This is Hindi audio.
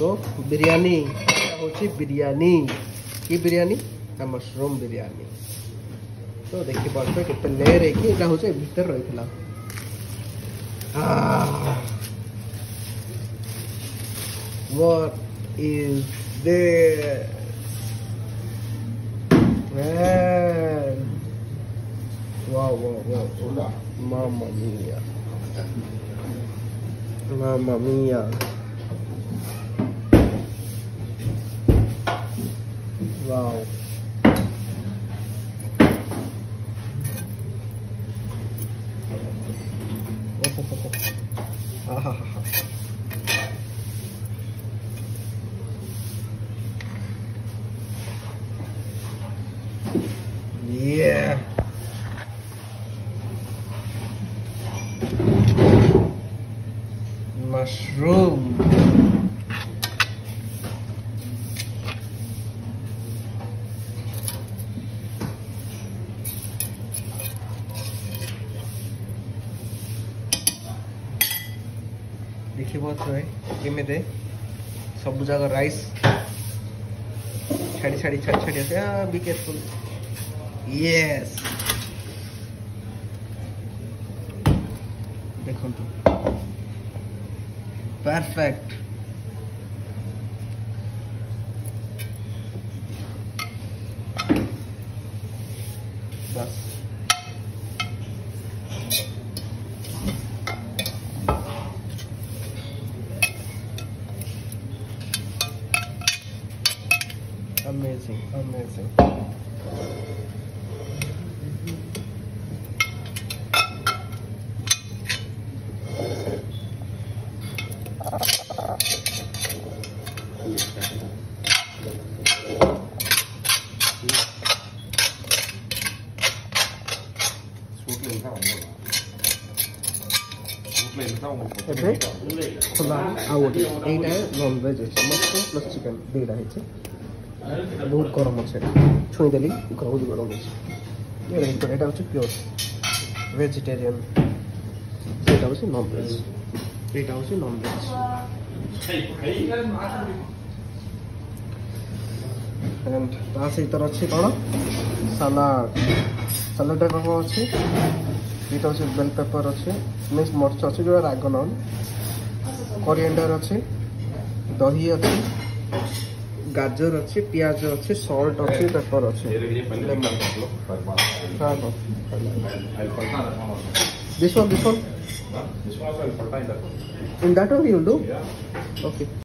सो बिरयानी होची बिरयानी की बिरयानी ना मशरूम बिरयानी तो देखि पार्थे केते लेयर है कि एटा होचे भीतर रहितला What is there? Man. Wow. Mamma mia. Mamma mia. Wow. Yeah. Mushroom. देखिए बहुत है केमिते सब जगह राइस छाड़ी आसे बी केयरफुल यस देखो परफेक्ट बस amazing non veg mushroom plus chicken दुईटा है बहुत गरम अच्छे छुईदेली बहुत गरम अच्छे यहाँ हूँ प्योर वेजिटेरियन यहाँ हूँ नॉन वेज यहाँ हूँ नॉन वेज एंड ता सहित अच्छे कौन सालाड कौन अच्छे ये हूँ बेल पेपर अच्छे मीन्स मर्च अच्छे जो राग नन कोरिएंडर अच्छे दही अच्छे गाजर अच्छे प्याज अच्छे सॉल्ट अच्छे पेपर अच्छे this one in that one you will do okay